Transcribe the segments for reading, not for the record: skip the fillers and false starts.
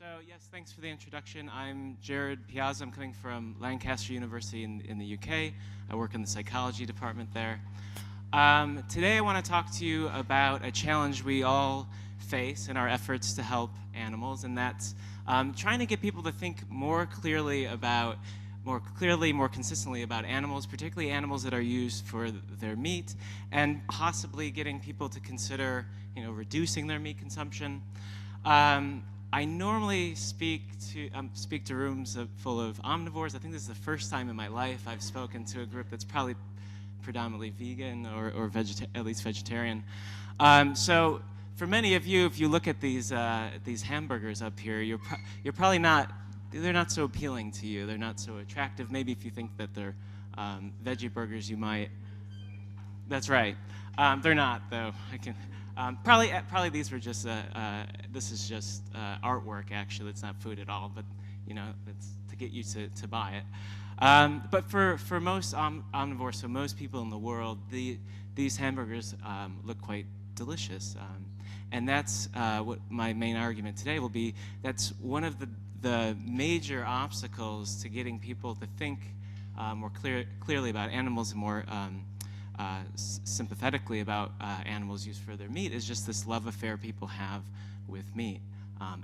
So yes, thanks for the introduction. I'm R.Piazza. I'm coming from Lancaster University in the UK. I work in the psychology department there. Today I want to talk to you about a challenge we all face in our efforts to help animals, and that's trying to get people to think more clearly, more consistently about animals, particularly animals that are used for their meat, and possibly getting people to consider, reducing their meat consumption. I normally speak to rooms full of omnivores. I think this is the first time in my life I've spoken to a group that's probably predominantly vegan or at least vegetarian. So for many of you, if you look at these hamburgers up here, you're probably not. They're not so appealing to you. They're not so attractive. Maybe if you think that they're veggie burgers, you might. That's right. They're not, though. Probably these were just. This is just artwork. Actually, it's not food at all. But it's to get you to buy it. But for most omnivores, so most people in the world, these hamburgers look quite delicious. And that's what my main argument today will be. That's one of the major obstacles to getting people to think more clearly about animals and more sympathetically about animals used for their meat is just this love affair people have with meat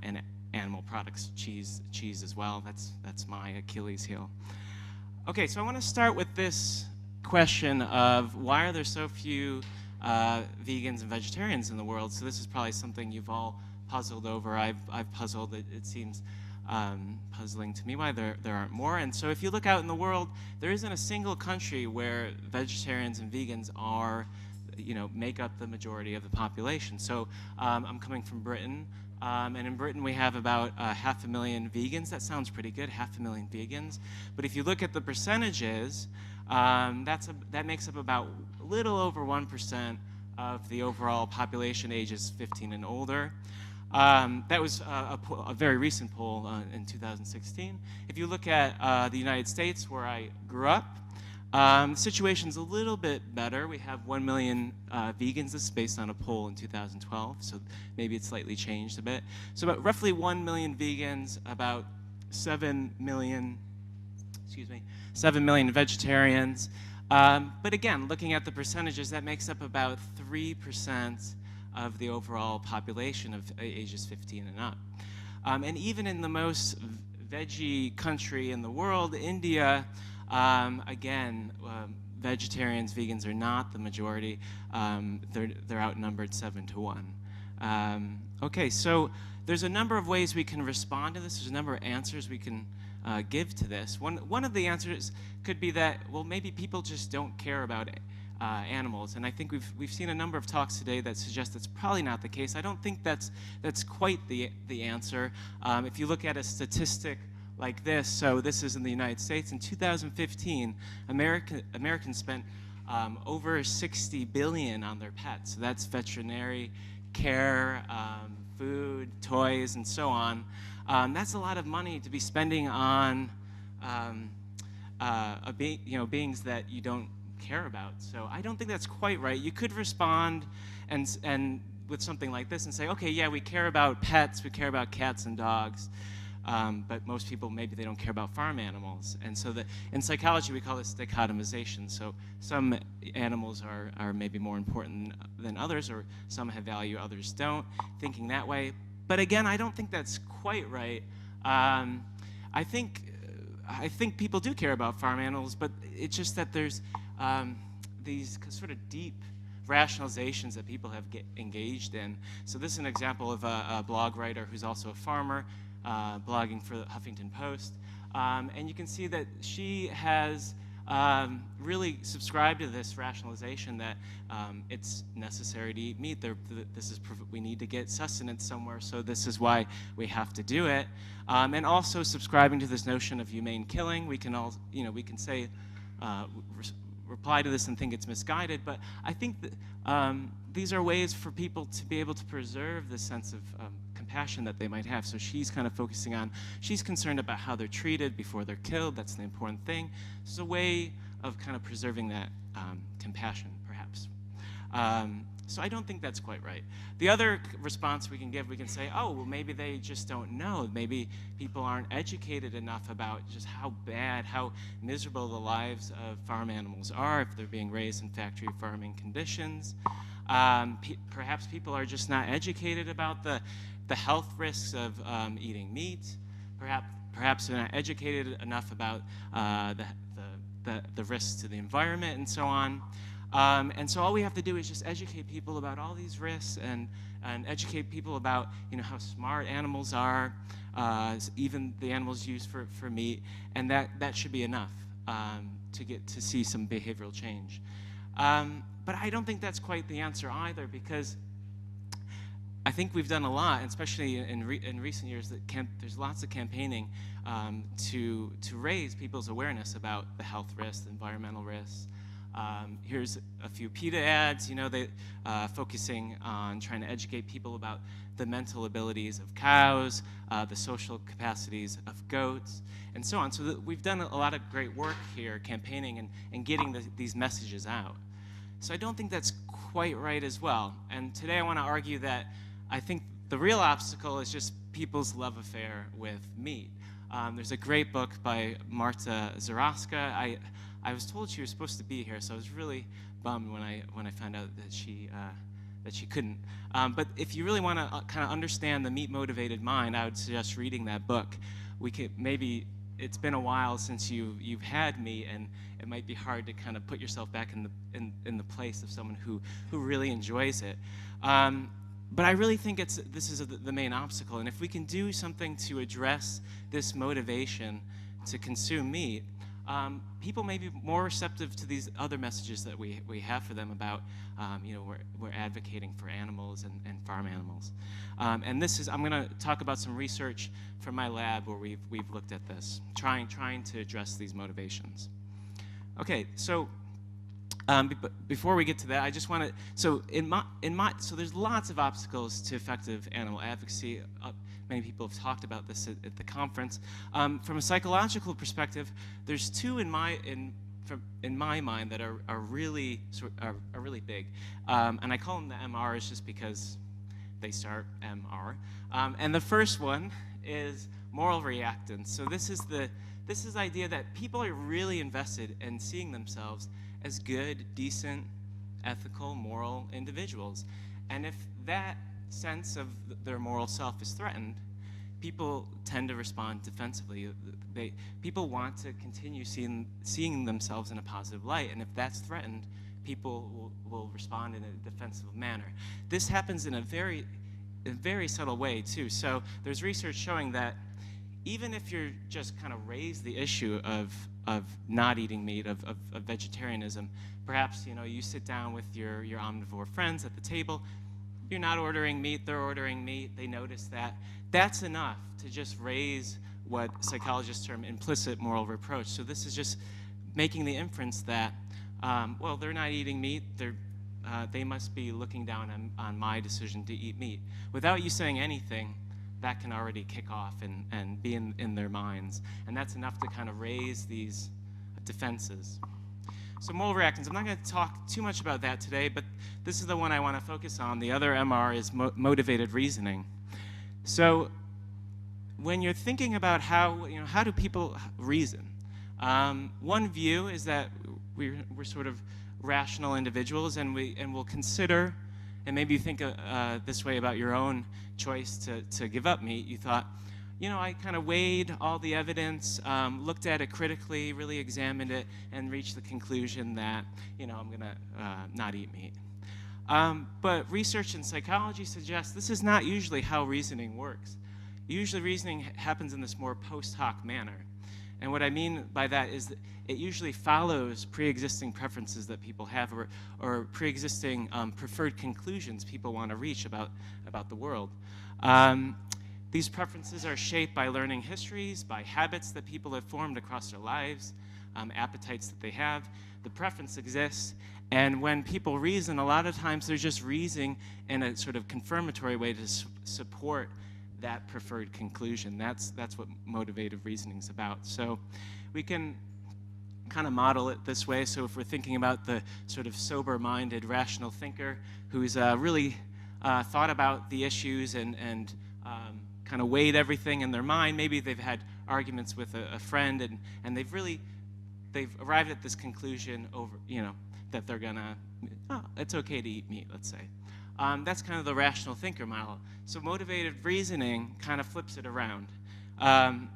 and animal products, cheese as well. That's my Achilles heel. Okay, so I want to start with this question of why are there so few vegans and vegetarians in the world? So this is probably something you've all puzzled over. I've puzzled. It seems puzzling to me why there aren't more. And so if you look out in the world, there isn't a single country where vegetarians and vegans are, make up the majority of the population. So I'm coming from Britain, and in Britain we have about 500,000 vegans. That sounds pretty good, 500,000 vegans. But if you look at the percentages, that makes up about a little over 1% of the overall population ages 15 and older. That was a very recent poll in 2016. If you look at the United States, where I grew up, the situation's a little bit better. We have 1 million vegans. This is based on a poll in 2012, so maybe it's slightly changed a bit. So about roughly 1 million vegans, about 7 million vegetarians. But again, looking at the percentages, that makes up about 3% of the overall population of ages 15 and up. And even in the most veggie country in the world, India, again, vegetarians, vegans are not the majority. They're outnumbered 7 to 1. Okay, so there's a number of ways we can respond to this. There's a number of answers we can give to this. One of the answers could be that, well, maybe people just don't care about animals, and I think we've seen a number of talks today that suggest that's probably not the case. I don't think that's quite the answer. If you look at a statistic like this, so this is in the United States. In 2015, Americans spent over $60 billion on their pets. So that's veterinary care, food, toys, and so on. That's a lot of money to be spending on beings that you don't care about. So I don't think that's quite right. You could respond and with something like this and say, okay, yeah, we care about pets, we care about cats and dogs, but most people, maybe they don't care about farm animals. And so in psychology we call this dichotomization. So some animals are maybe more important than others, or some have value, others don't, thinking that way. But again, I don't think that's quite right. I think people do care about farm animals, but it's just that there's these sort of deep rationalizations that people have engaged in. So this is an example of a blog writer who's also a farmer, blogging for the Huffington Post. And you can see that she has really subscribed to this rationalization that it's necessary to eat meat. We need to get sustenance somewhere, so this is why we have to do it. And also subscribing to this notion of humane killing. We can say reply to this and think it's misguided, but I think that these are ways for people to be able to preserve the sense of compassion that they might have. So she's kind of focusing on, she's concerned about how they're treated before they're killed. That's the important thing. It's a way of kind of preserving that compassion, perhaps. So I don't think that's quite right. The other response we can give, we can say, oh, well, maybe they just don't know. Maybe people aren't educated enough about just how bad, how miserable the lives of farm animals are if they're being raised in factory farming conditions. Perhaps people are just not educated about the health risks of eating meat. Perhaps they're not educated enough about the risks to the environment and so on. And so all we have to do is just educate people about all these risks and educate people about how smart animals are, even the animals used for meat, and that should be enough to get to see some behavioral change. But I don't think that's quite the answer either, because I think we've done a lot, especially in recent years. There's lots of campaigning to raise people's awareness about the health risks, the environmental risks. Here's a few PETA ads, they focusing on trying to educate people about the mental abilities of cows, the social capacities of goats, and so on. So we've done a lot of great work here, campaigning and getting these messages out. So I don't think that's quite right as well. And today I want to argue that I think the real obstacle is just people's love affair with meat. There's a great book by Marta Zaraska. I was told she was supposed to be here, so I was really bummed when I found out that she couldn't. But if you really want to kind of understand the meat-motivated mind, I would suggest reading that book. Maybe it's been a while since you've had meat, and it might be hard to kind of put yourself back in the place of someone who really enjoys it. But I really think this is the main obstacle, and if we can do something to address this motivation to consume meat, people may be more receptive to these other messages that we have for them about, we're advocating for animals and farm animals. And I'm going to talk about some research from my lab where we've looked at this, trying to address these motivations. Okay, so before we get to that, I just want to, so there's lots of obstacles to effective animal advocacy. Many people have talked about this at the conference. From a psychological perspective, there's two in my mind that are really big, and I call them the MRs just because they start MR. And the first one is moral reactants. So this is the idea that people are really invested in seeing themselves as good, decent, ethical, moral individuals, and if that sense of their moral self is threatened, people tend to respond defensively. People want to continue seeing themselves in a positive light, and if that's threatened, people will respond in a defensive manner. This happens in a very subtle way too. So there's research showing that even if you're just kind of raise the issue of not eating meat, of vegetarianism, perhaps you sit down with your omnivore friends at the table. You're not ordering meat, they're ordering meat, they notice that. That's enough to just raise what psychologists term implicit moral reproach. So this is just making the inference that, well, they're not eating meat, they must be looking down on my decision to eat meat. Without you saying anything, that can already kick off and be in their minds. And that's enough to kind of raise these defenses. So moral reactants, I'm not going to talk too much about that today, but this is the one I want to focus on. The other MR is motivated reasoning. So when you're thinking about how do people reason, one view is that we're sort of rational individuals, and we'll consider, and maybe you think this way about your own choice to give up meat. You thought, I kind of weighed all the evidence, looked at it critically, really examined it, and reached the conclusion that, I'm going to not eat meat. But research in psychology suggests this is not usually how reasoning works. Usually reasoning happens in this more post hoc manner. And what I mean by that is that it usually follows pre-existing preferences that people have, or pre-existing preferred conclusions people want to reach about the world. These preferences are shaped by learning histories, by habits that people have formed across their lives, appetites that they have. The preference exists, and when people reason, a lot of times they're just reasoning in a sort of confirmatory way to support that preferred conclusion. That's what motivated reasoning is about. So we can kind of model it this way. So if we're thinking about the sort of sober-minded, rational thinker who's really thought about the issues and kind of weighed everything in their mind, maybe they've had arguments with a friend, and they've arrived at this conclusion over, that they're gonna, it's okay to eat meat, let's say. That's kind of the rational thinker model. So motivated reasoning kind of flips it around.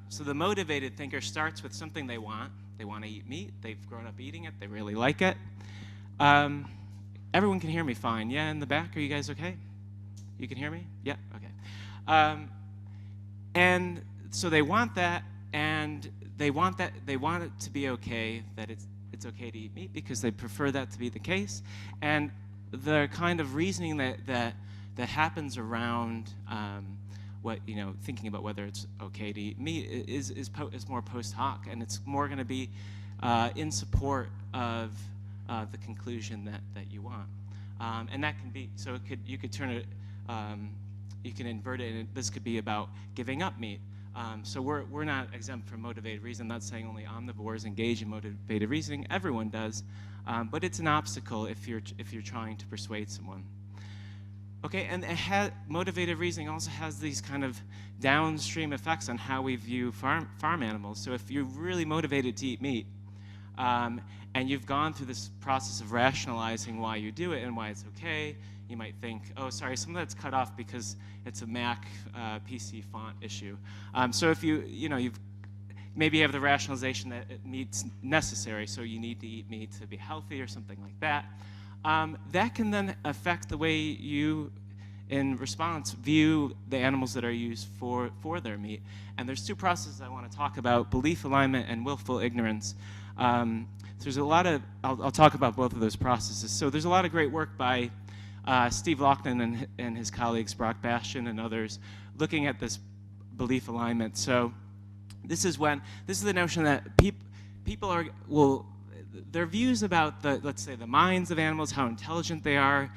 So the motivated thinker starts with something they want. They want to eat meat. They've grown up eating it. They really like it. Everyone can hear me fine. Yeah, in the back, are you guys okay? You can hear me? Yeah, okay. And so they want that, and they want it to be okay, that it's okay to eat meat because they prefer that to be the case. And the kind of reasoning that happens around thinking about whether it's okay to eat meat is more post hoc, and it's more going to be in support of the conclusion that you want. And that can be, so you could turn it, you can invert it, and this could be about giving up meat. So we're not exempt from motivated reasoning. I'm not saying only omnivores engage in motivated reasoning. Everyone does, but it's an obstacle if you're trying to persuade someone. Okay, and motivated reasoning also has these kind of downstream effects on how we view farm animals. So if you're really motivated to eat meat, and you've gone through this process of rationalizing why you do it and why it's okay, you might think, oh, sorry, some of that's cut off because it's a Mac PC font issue. So if you've maybe you have the rationalization that meat's necessary, so you need to eat meat to be healthy or something like that. That can then affect the way you, in response, view the animals that are used for their meat. And there's two processes I want to talk about: belief alignment and willful ignorance. There's a lot of, I'll talk about both of those processes. So there's a lot of great work by Steve Loughlin and his colleagues, Brock Bastian and others, looking at this belief alignment. So this is the notion that people will, their views about let's say the minds of animals, how intelligent they are,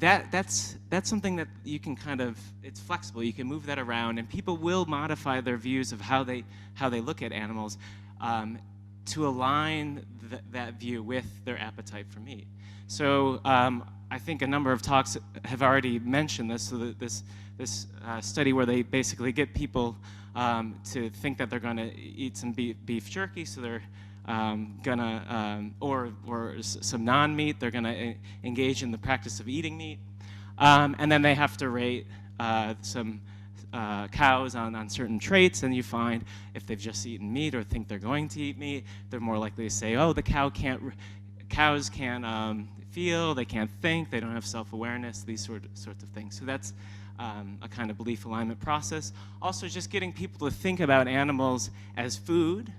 that's something that you can kind of, it's flexible. You can move that around, and people will modify their views of how they look at animals to align that view with their appetite for meat. So I think a number of talks have already mentioned this. So that this study where they basically get people to think that they're going to eat some beef jerky, so they're or some non-meat, they're gonna engage in the practice of eating meat, and then they have to rate some cows on certain traits, and you find if they've just eaten meat or think they're going to eat meat, they're more likely to say, oh, cows can't feel, they can't think, they don't have self-awareness, these sorts of things. So that's a kind of belief alignment process. Also, just getting people to think about animals as food,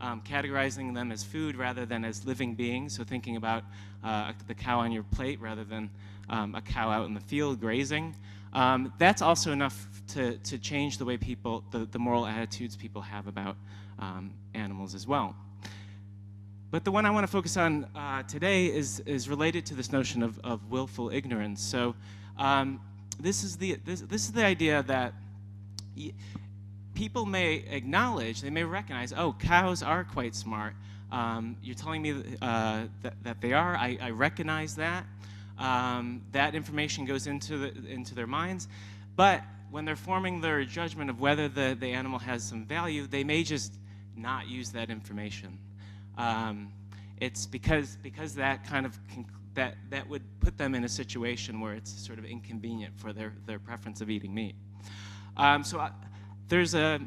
categorizing them as food rather than as living beings. So thinking about the cow on your plate rather than a cow out in the field grazing. That's also enough to change the way the moral attitudes people have about animals as well. But the one I want to focus on today is related to this notion of willful ignorance. So this is the idea that people may acknowledge, they may recognize, oh, cows are quite smart. You're telling me that they are. I recognize that. That information goes into their minds. But when they're forming their judgment of whether the animal has some value, they may just not use that information. It's because that kind of that would put them in a situation where it's sort of inconvenient for their preference of eating meat. There's a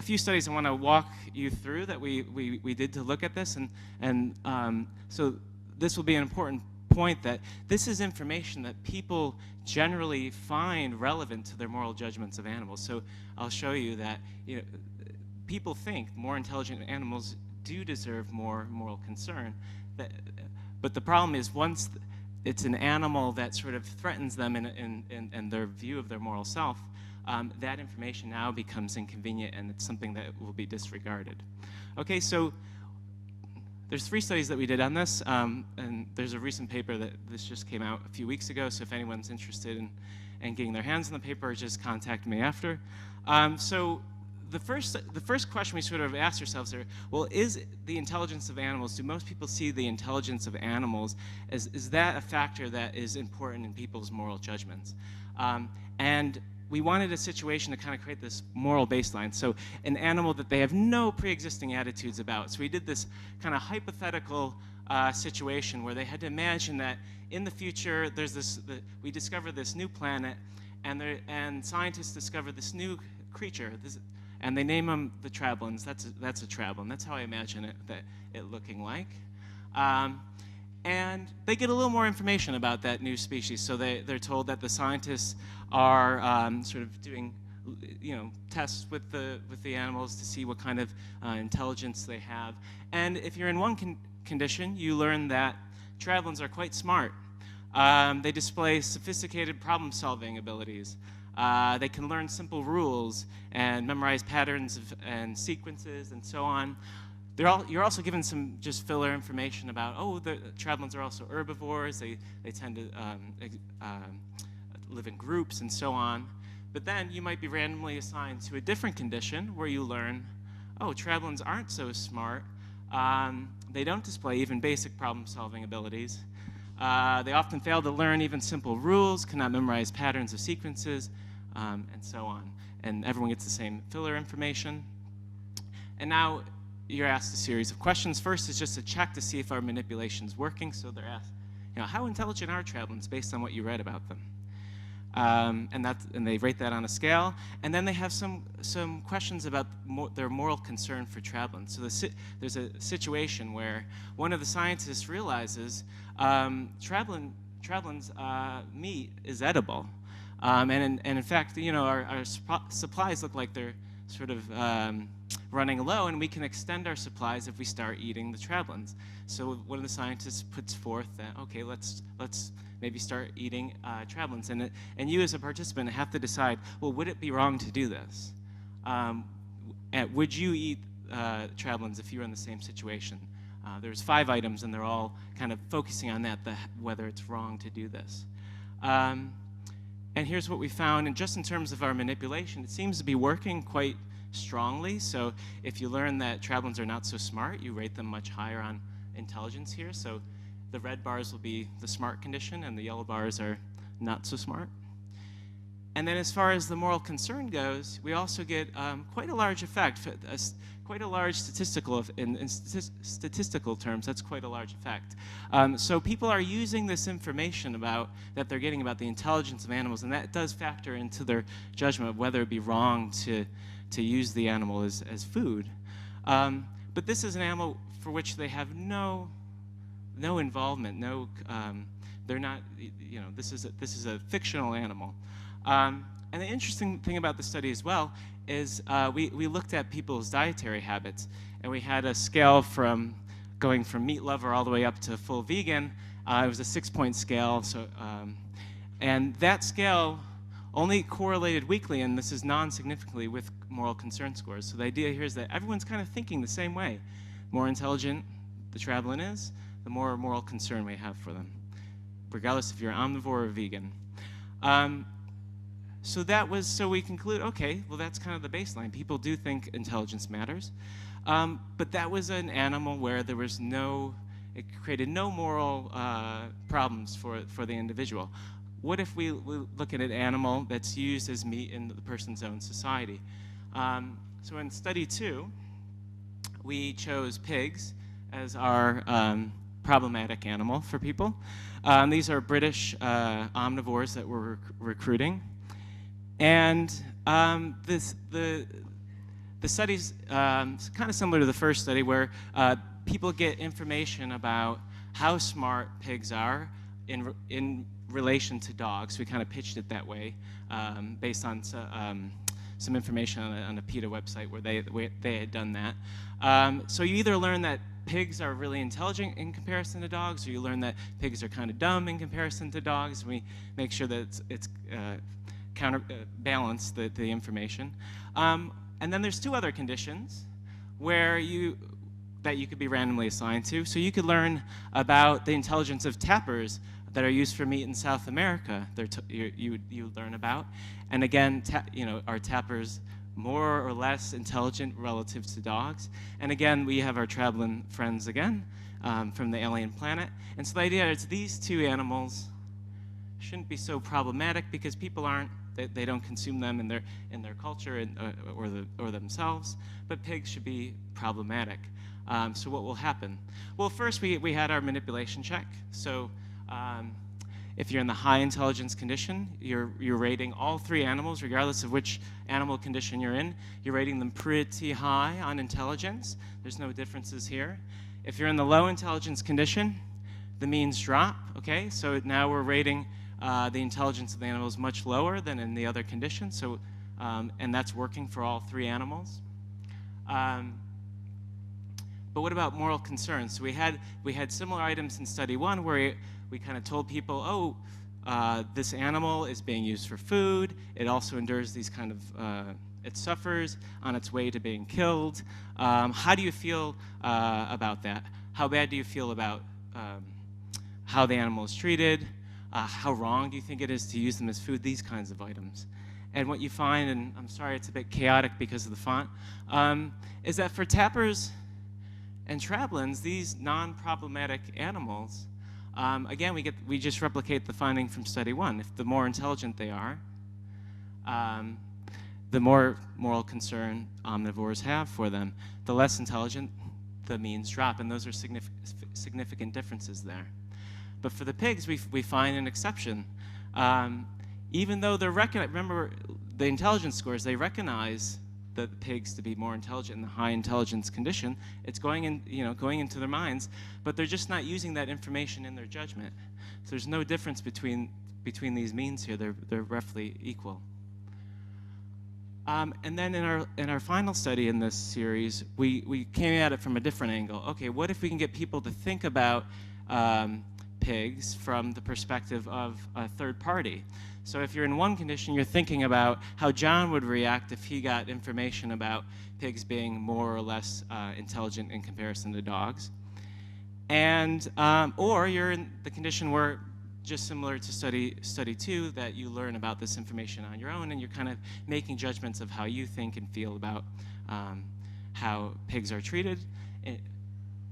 few studies I want to walk you through that we did to look at this, and so this will be an important point that this is information that people generally find relevant to their moral judgments of animals. So I'll show you that people think more intelligent animals do deserve more moral concern, but the problem is once it's an animal that sort of threatens them in their view of their moral self, that information now becomes inconvenient, and it's something that will be disregarded. Okay, so there's 3 studies that we did on this, and there's a recent paper that this just came out a few weeks ago, so if anyone's interested in getting their hands on the paper, just contact me after. So the first question we sort of ask ourselves are, well, is the intelligence of animals, do most people see the intelligence of animals as, is that a factor that is important in people's moral judgments? And we wanted a situation to kind of create this moral baseline. So an animal that they have no pre-existing attitudes about. So we did this kind of hypothetical situation where they had to imagine that in the future we discover this new planet, and scientists discover this new creature, and they name them the trablins. That's a trablin. That's how I imagine it looking like. And they get a little more information about that new species. So they're told that the scientists are sort of doing, tests with the animals to see what kind of intelligence they have. And if you're in one condition, you learn that trablins are quite smart. They display sophisticated problem-solving abilities. They can learn simple rules and memorize patterns and sequences and so on. You're also given some just filler information about, the trablins are also herbivores. They tend to live in groups and so on. But then you might be randomly assigned to a different condition where you learn, trablins aren't so smart. They don't display even basic problem-solving abilities. They often fail to learn even simple rules, cannot memorize patterns of sequences, and so on. And everyone gets the same filler information. And now you're asked a series of questions. First is just a check to see if our manipulation's working. So they're asked, how intelligent are trablins based on what you read about them? And they rate that on a scale. And then they have some questions about their moral concern for trablins. So there's a situation where one of the scientists realizes trablins' meat is edible. And in fact, our supplies look like they're sort of running low, and we can extend our supplies if we start eating the trablins. So one of the scientists puts forth that, okay, let's maybe start eating trablins. And you as a participant have to decide, well, would it be wrong to do this? Would you eat trablins if you were in the same situation? There's 5 items, and they're all kind of focusing on that, whether it's wrong to do this. And here's what we found, and just in terms of our manipulation, it seems to be working quite strongly. So if you learn that trablins are not so smart, you rate them much higher on intelligence here. So the red bars will be the smart condition, and the yellow bars are not so smart. And then as far as the moral concern goes, we also get quite a large effect, quite a large statistical, in statistical terms, that's quite a large effect. So people are using this information that they're getting about the intelligence of animals, and that does factor into their judgment of whether it be wrong to use the animal as food. But this is an animal for which they have no involvement, they're not, this is a fictional animal. And the interesting thing about the study as well is we looked at people's dietary habits, and we had a scale from going from meat lover all the way up to full vegan. It was a 6-point scale, and that scale only correlated weakly, and this is non-significantly, with moral concern scores. So the idea here is that everyone's kind of thinking the same way. More intelligent the trablin is, the more moral concern we have for them, regardless if you're omnivore or vegan. So we conclude, okay, well, that's kind of the baseline. People do think intelligence matters. But that was an animal where it created no moral problems for the individual. What if we look at an animal that's used as meat in the person's own society? So in study 2, we chose pigs as our problematic animal for people. These are British omnivores that we're recruiting. And the study's kind of similar to the first study, where people get information about how smart pigs are in relation to dogs. We kind of pitched it that way, based on some information on a PETA website where they had done that. So you either learn that pigs are really intelligent in comparison to dogs, or you learn that pigs are kind of dumb in comparison to dogs. We make sure that it's counterbalance the information. And then there's 2 other conditions where that you could be randomly assigned to. So you could learn about the intelligence of tappers that are used for meat in South America. You learn about, and again, are tappers more or less intelligent relative to dogs. And again, we have our traveling friends again from the alien planet. And so the idea is these two animals shouldn't be so problematic because people aren't, they don't consume them in their culture or themselves, but pigs should be problematic. So what will happen? Well, first we had our manipulation check. So if you're in the high intelligence condition, you're rating all three animals, regardless of which animal condition you're in. You're rating them pretty high on intelligence. There's no differences here. If you're in the low intelligence condition, the means drop, okay? So now we're rating the intelligence of the animals much lower than in the other conditions. So, and that's working for all three animals. But what about moral concerns? So we had similar items in study one where we kind of told people, oh, this animal is being used for food. It also endures these kind of, it suffers on its way to being killed. How do you feel about that? How bad do you feel about how the animal is treated? How wrong do you think it is to use them as food? These kinds of items. And what you find, and I'm sorry it's a bit chaotic because of the font, is that for tappers and travelins, these non-problematic animals, again, we just replicate the finding from study one. If the more intelligent they are, the more moral concern omnivores have for them. The less intelligent, the means drop, and those are significant differences there. But for the pigs, we find an exception. Even though they're remember the intelligence scores, they recognize the pigs to be more intelligent in the high intelligence condition. It's going into their minds, but they're just not using that information in their judgment. So there's no difference between these means here. They're roughly equal. And then in our final study in this series, we came at it from a different angle. Okay, what if we can get people to think about pigs from the perspective of a third party? So if you're in one condition, you're thinking about how John would react if he got information about pigs being more or less intelligent in comparison to dogs. And, or you're in the condition where, just similar to study two, that you learn about this information on your own and you're kind of making judgments of how you think and feel about how pigs are treated.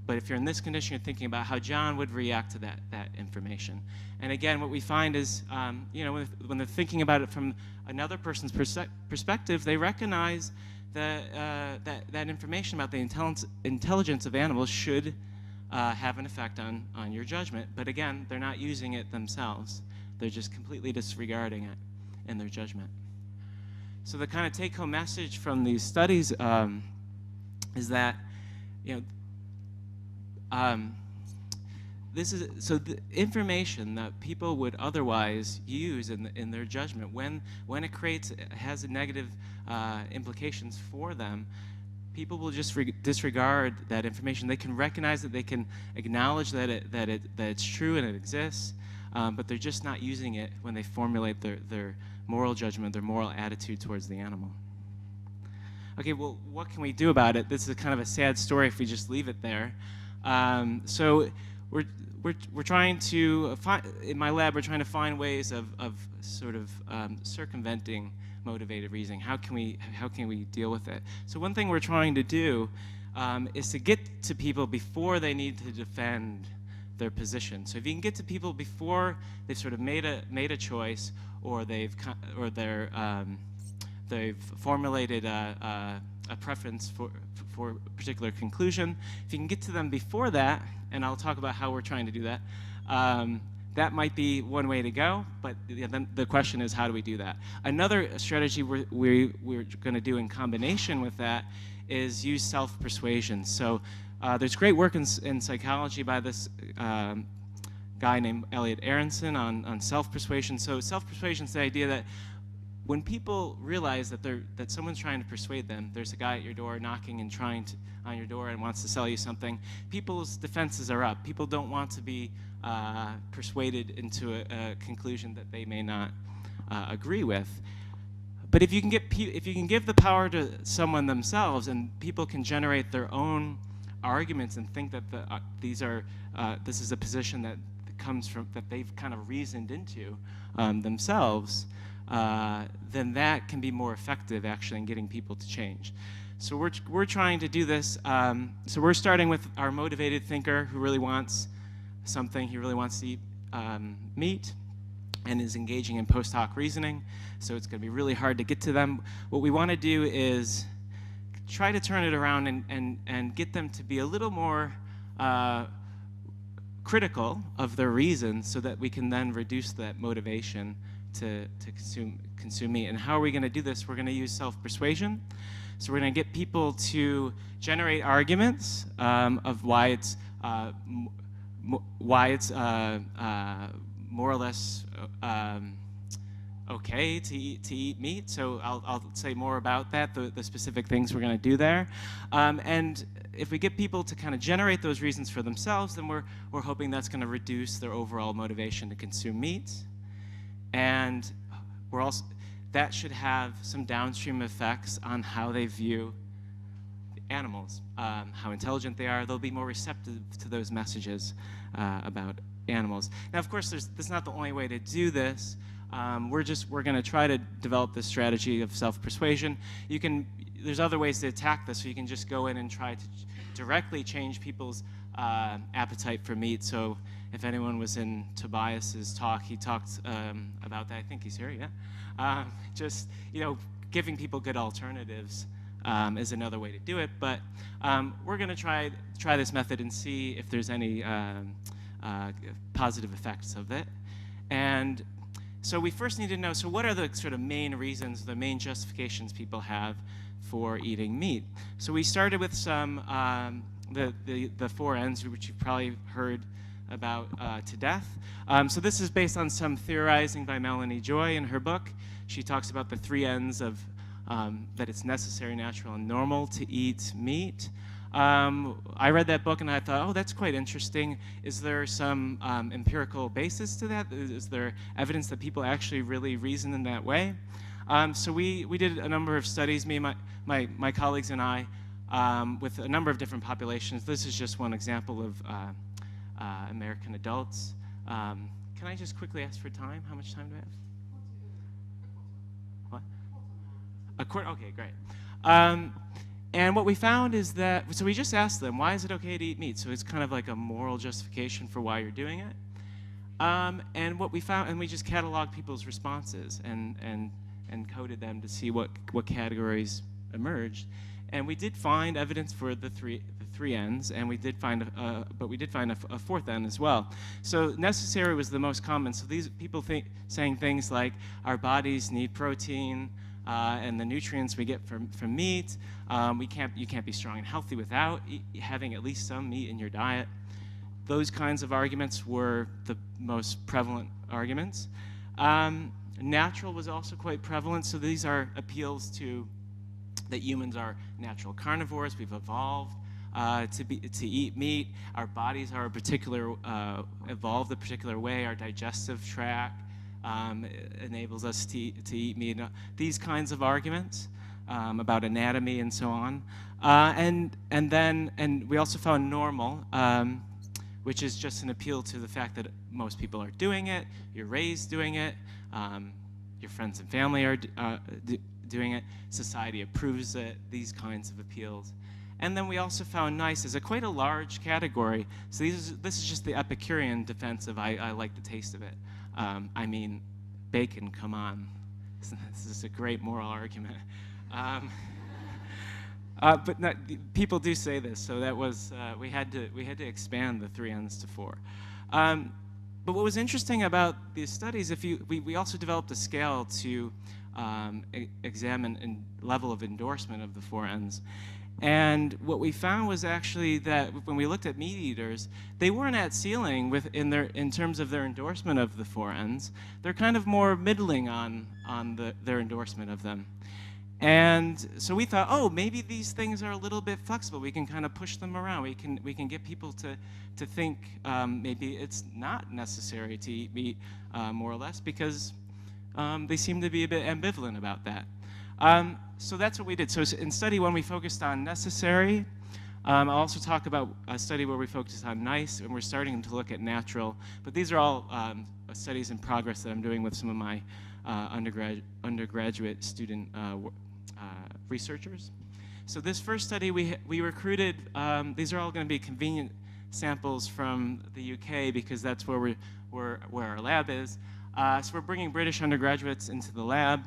But if you're in this condition, you're thinking about how John would react to that information. And again, what we find is, when they're thinking about it from another person's perspective, they recognize that information about the intelligence of animals should have an effect on your judgment. But again, they're not using it themselves. They're just completely disregarding it in their judgment. So the kind of take-home message from these studies is that, the information that people would otherwise use in their judgment, when it has negative implications for them, people will just disregard that information. They can recognize it, they can acknowledge that it's true and it exists, but they're just not using it when they formulate their moral judgment, their moral attitude towards the animal. Okay, well, what can we do about it? This is kind of a sad story if we just leave it there. So we're trying to in my lab, we're trying to find ways of sort of circumventing motivated reasoning. How can we deal with it? So one thing we're trying to do is to get to people before they need to defend their position. So if you can get to people before they've sort of made a choice, or they've formulated a preference for a particular conclusion, if you can get to them before that, and I'll talk about how we're trying to do that, that might be one way to go, but then the question is, how do we do that? Another strategy we're going to do in combination with that is use self-persuasion. So there's great work in psychology by this guy named Elliot Aronson on self-persuasion. So self-persuasion is the idea that when people realize that someone's trying to persuade them, there's a guy at your door knocking and on your door and wants to sell you something, people's defenses are up. People don't want to be persuaded into a conclusion that they may not agree with. But if you can give the power to someone themselves, and people can generate their own arguments and think that this is a position that comes from, that they've kind of reasoned into themselves, then that can be more effective actually in getting people to change. So we're trying to do this. So we're starting with our motivated thinker who really wants something. He really wants to eat meat and is engaging in post hoc reasoning. So it's going to be really hard to get to them. What we want to do is try to turn it around and get them to be a little more critical of their reasons so that we can then reduce that motivation to consume meat. And how are we going to do this? We're going to use self-persuasion. So we're going to get people to generate arguments of why it's more or less okay to eat meat. So I'll say more about that, the specific things we're going to do there. And if we get people to kind of generate those reasons for themselves, then we're hoping that's going to reduce their overall motivation to consume meat. And that should have some downstream effects on how they view animals, how intelligent they are. They'll be more receptive to those messages about animals. Now, of course, that's not the only way to do this. We're going to try to develop this strategy of self-persuasion. There's other ways to attack this. So you can just go in and try to directly change people's appetite for meat. So if anyone was in Tobias's talk, he talked about that. I think he's here, yeah. Just, giving people good alternatives is another way to do it. But we're going to try this method and see if there's any positive effects of it. And so we first need to know, so what are the sort of main reasons, the main justifications people have for eating meat? So we started with some, the four N's, which you've probably heard about to death. So this is based on some theorizing by Melanie Joy in her book. She talks about the three N's of that it's necessary, natural, and normal to eat meat. I read that book and I thought, oh, that's quite interesting. Is there some empirical basis to that? Is there evidence that people actually really reason in that way? So we did a number of studies, me and my colleagues and I, with a number of different populations. This is just one example of American adults. Can I just quickly ask for time? How much time do I have? What? A quarter? Okay, great. And what we found is that, so we just asked them, why is it okay to eat meat? So it's kind of like a moral justification for why you're doing it. And what we found, and we just cataloged people's responses and coded them to see what categories emerged. And we did find evidence for the three N's, and we did find a fourth N as well. So necessary was the most common. So these people saying things like, our bodies need protein, and the nutrients we get from meat. You can't be strong and healthy without having at least some meat in your diet. Those kinds of arguments were the most prevalent arguments. Natural was also quite prevalent. So these are appeals to that humans are natural carnivores. We've evolved to eat meat. Our bodies are evolved a particular way. Our digestive tract enables us to eat meat. These kinds of arguments about anatomy and so on. And we also found normal, which is just an appeal to the fact that most people are doing it. You're raised doing it. Your friends and family are doing it. Society approves it. These kinds of appeals. And then we also found nice as quite a large category. So this is just the Epicurean defense of I like the taste of it. I mean, bacon, come on. This is a great moral argument. But people do say this, so that was we had to expand the three N's to four. But what was interesting about these studies, we also developed a scale to examine a level of endorsement of the four N's. And what we found was actually that when we looked at meat eaters, they weren't at ceiling in terms of their endorsement of the four N's. They're kind of more middling on their endorsement of them. And so we thought, oh, maybe these things are a little bit flexible. We can kind of push them around. We can get people to think maybe it's not necessary to eat meat more or less because they seem to be a bit ambivalent about that. So that's what we did. So in study one, we focused on necessary. I'll also talk about a study where we focused on nice, and we're starting to look at natural. But these are all studies in progress that I'm doing with some of my undergraduate student researchers. So this first study, we recruited, these are all going to be convenient samples from the UK because that's where our lab is. So we're bringing British undergraduates into the lab.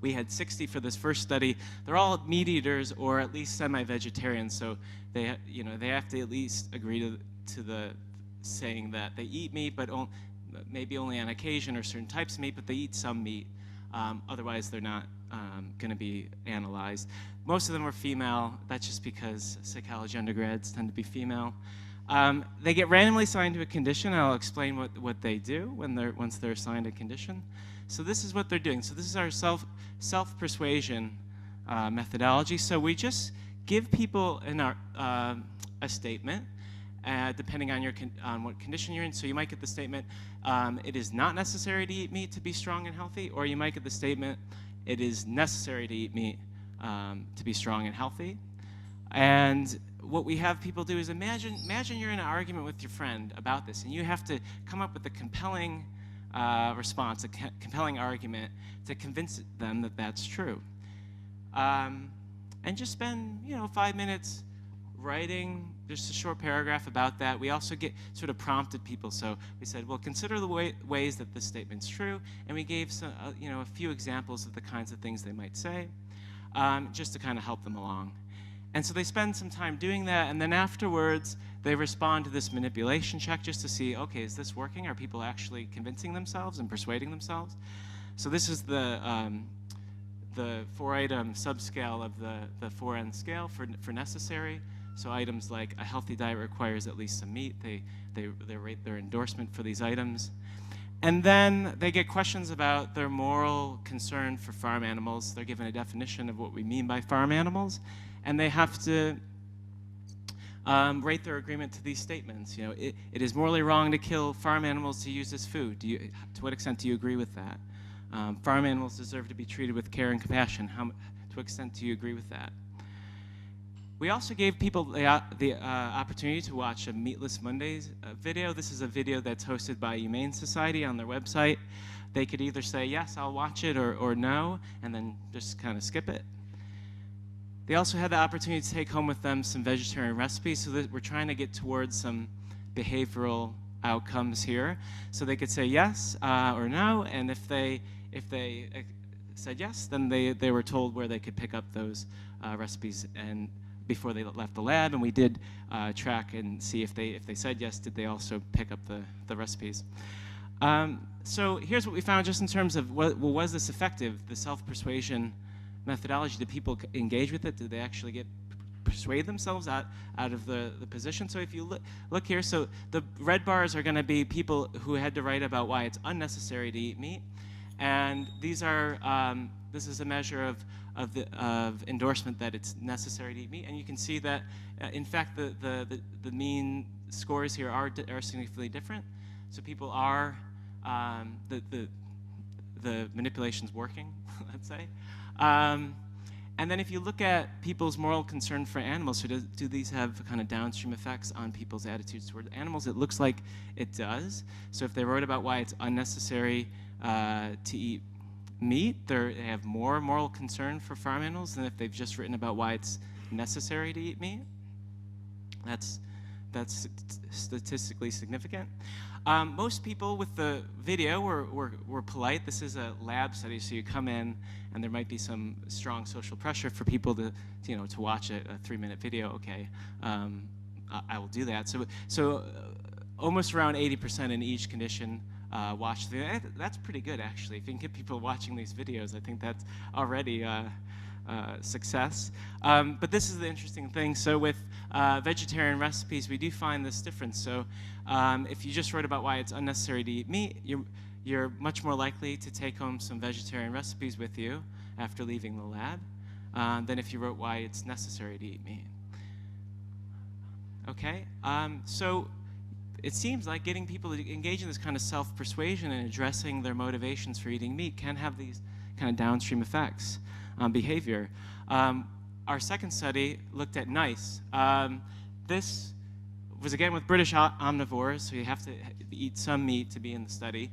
We had 60 for this first study. They're all meat eaters or at least semi-vegetarians, so they have to at least agree to the saying that they eat meat, but maybe only on occasion or certain types of meat, but they eat some meat. Otherwise, they're not going to be analyzed. Most of them were female. That's just because psychology undergrads tend to be female. They get randomly assigned to a condition. I'll explain what they do once they're assigned a condition. So this is what they're doing. So this is our self-persuasion methodology. So we just give people a statement, depending on what condition you're in. So you might get the statement, it is not necessary to eat meat to be strong and healthy, or you might get the statement, it is necessary to eat meat to be strong and healthy. And what we have people do is imagine you're in an argument with your friend about this, and you have to come up with a compelling response, a compelling argument to convince them that that's true. And just spend 5 minutes writing just a short paragraph about that. We also sort of prompted people. So we said, well, consider the ways that this statement's true, and we gave some, a few examples of the kinds of things they might say, just to kind of help them along. And so they spend some time doing that, and then afterwards they respond to this manipulation check just to see, okay, is this working? Are people actually convincing themselves and persuading themselves? So this is the 4-item subscale of the 4N scale for necessary. So items like a healthy diet requires at least some meat. They rate their endorsement for these items. And then they get questions about their moral concern for farm animals. They're given a definition of what we mean by farm animals, and they have to rate their agreement to these statements. It is morally wrong to kill farm animals to use as food. To what extent do you agree with that? Farm animals deserve to be treated with care and compassion. To what extent do you agree with that? We also gave people the opportunity to watch a Meatless Mondays video. This is a video that's hosted by Humane Society on their website. They could either say, yes, I'll watch it, or no, and then just kind of skip it. They also had the opportunity to take home with them some vegetarian recipes, so that we're trying to get towards some behavioral outcomes here. So they could say yes or no, and if they said yes, then they were told where they could pick up those recipes and before they left the lab, and we did track and see if they said yes, did they also pick up the recipes. So here's what we found just in terms of, was this effective, the self-persuasion methodology? Did people engage with it? Did they actually persuade themselves out of the position? So if you look here, so the red bars are going to be people who had to write about why it's unnecessary to eat meat, and these are this is a measure of endorsement that it's necessary to eat meat, and you can see that in fact the mean scores here are significantly different. So people are the manipulation's working, let's say. And then if you look at people's moral concern for animals, so do these have kind of downstream effects on people's attitudes toward animals? It looks like it does. So if they wrote about why it's unnecessary to eat meat, they have more moral concern for farm animals than if they've just written about why it's necessary to eat meat. That's statistically significant. Most people with the video were polite. This is a lab study, so you come in and there might be some strong social pressure for people to watch a 3-minute video. Okay, I will do that. So almost around 80% in each condition watch the video. That's pretty good, actually. If you can get people watching these videos, I think that's already success. But this is the interesting thing. So with vegetarian recipes, we do find this difference. So if you just wrote about why it's unnecessary to eat meat, you're much more likely to take home some vegetarian recipes with you after leaving the lab than if you wrote why it's necessary to eat meat. Okay, so it seems like getting people to engage in this kind of self-persuasion and addressing their motivations for eating meat can have these kind of downstream effects on behavior. Our second study looked at NICE. This was again with British omnivores, so you have to eat some meat to be in the study.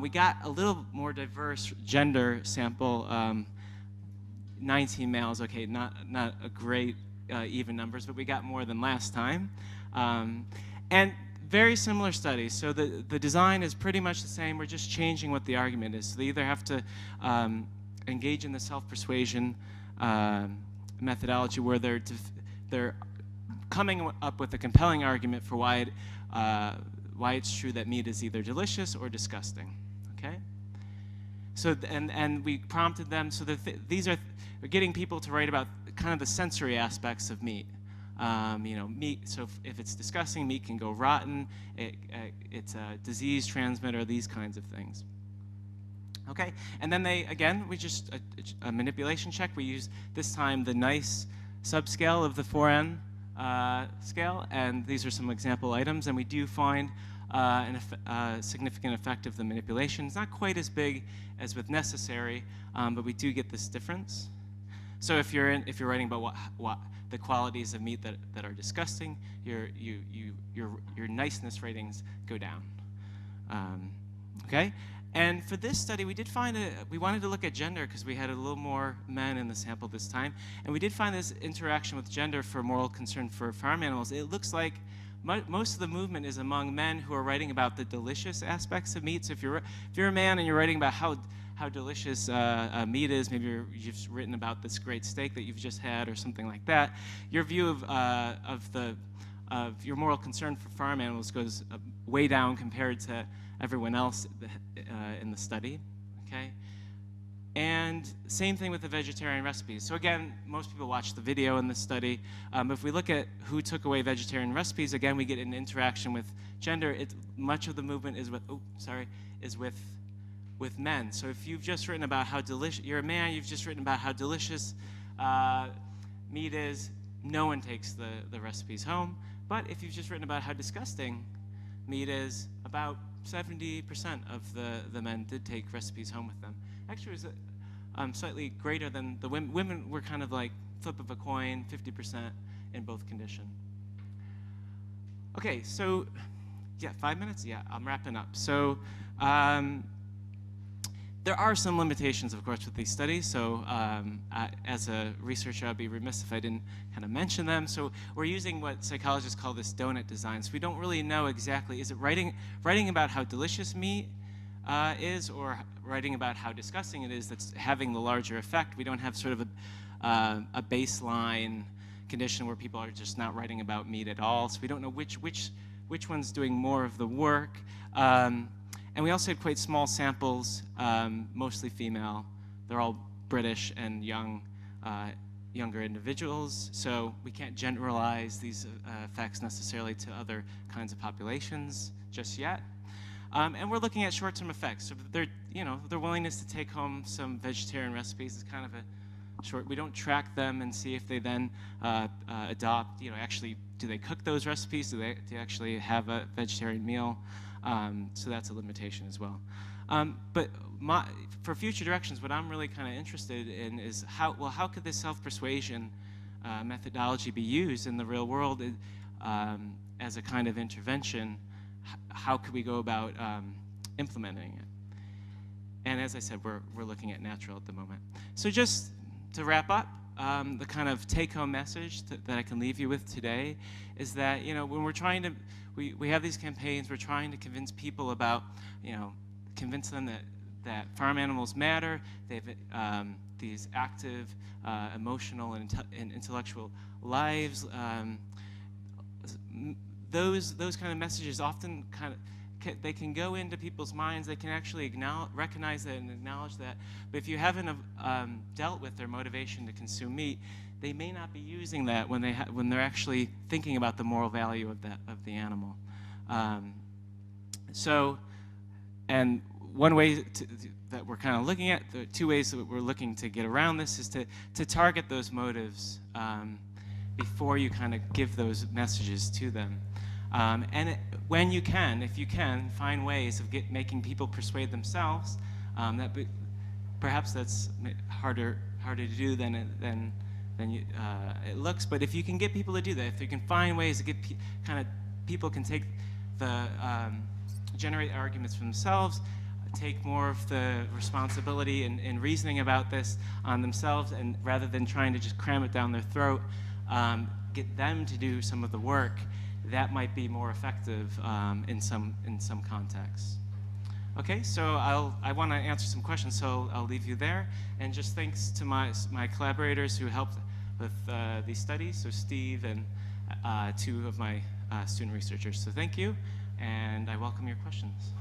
We got a little more diverse gender sample, 19 males, okay, not a great even numbers, but we got more than last time. And very similar studies, so the design is pretty much the same, we're just changing what the argument is. So they either have to engage in the self-persuasion methodology where they're coming up with a compelling argument for why it's true that meat is either delicious or disgusting, okay? So, and we prompted them, so that we're getting people to write about kind of the sensory aspects of meat. You know, meat, so if it's disgusting, meat can go rotten, it's a disease transmitter, these kinds of things. Okay, and then we just, a manipulation check, we use this time the NICE subscale of the 4N scale, and these are some example items, and we do find a significant effect of the manipulation. It's not quite as big as with necessary, but we do get this difference. So if you're writing about what the qualities of meat that are disgusting, your niceness ratings go down. Okay, and for this study, we did find we wanted to look at gender because we had a little more men in the sample this time, and we did find this interaction with gender for moral concern for farm animals. It looks like most of the movement is among men who are writing about the delicious aspects of meat. So if you're a man and you're writing about how delicious meat is, maybe you've written about this great steak that you've just had or something like that, your view of your moral concern for farm animals goes way down compared to everyone else in the study, okay? And same thing with the vegetarian recipes. So again, most people watch the video in this study. If we look at who took away vegetarian recipes, again, we get an interaction with gender. Much of the movement is with men. So if you've just written about how delicious, you're a man, you've just written about how delicious meat is, no one takes the recipes home. But if you've just written about how disgusting meat is, about 70% of the men did take recipes home with them. Actually, it was slightly greater than the women. Women were kind of like flip of a coin, 50% in both condition. Okay, so yeah, 5 minutes? Yeah, I'm wrapping up. So there are some limitations, of course, with these studies. So as a researcher, I'd be remiss if I didn't kind of mention them. So we're using what psychologists call this donut design. So we don't really know exactly, is it writing about how delicious meat is, or writing about how disgusting it is that's having the larger effect? We don't have sort of a baseline condition where people are just not writing about meat at all. So we don't know which one's doing more of the work. And we also had quite small samples, mostly female. They're all British and younger individuals, so we can't generalize these effects necessarily to other kinds of populations just yet. And we're looking at short-term effects. So their willingness to take home some vegetarian recipes is kind of a short. We don't track them and see if they then adopt. Actually, do they cook those recipes? Do they actually have a vegetarian meal? So that's a limitation as well. But for future directions, what I'm really kind of interested in is how could this self-persuasion methodology be used in the real world as a kind of intervention? How could we go about implementing it? And as I said, we're looking at natural at the moment. So just to wrap up, the kind of take-home message that I can leave you with today is that, when we're trying to, we have these campaigns, we're trying to convince people about, convince them that farm animals matter, they have these active, emotional and intellectual lives. Those kind of messages often they can go into people's minds. They can actually recognize that and acknowledge that. But if you haven't dealt with their motivation to consume meat, they may not be using that when they're actually thinking about the moral value of the animal. And one way that we're kind of looking at, the two ways that we're looking to get around this is to target those motives before you kind of give those messages to them. When you can, if you can, find ways of making people persuade themselves. Perhaps that's harder to do than it looks. But if you can get people to do that, if you can find ways to kind of people can take the generate arguments for themselves, take more of the responsibility in reasoning about this on themselves, and rather than trying to just cram it down their throat, get them to do some of the work. That might be more effective in some contexts. Okay, so I want to answer some questions, so I'll leave you there. And just thanks to my collaborators who helped with these studies, so Steve and 2 of my student researchers. So thank you, and I welcome your questions.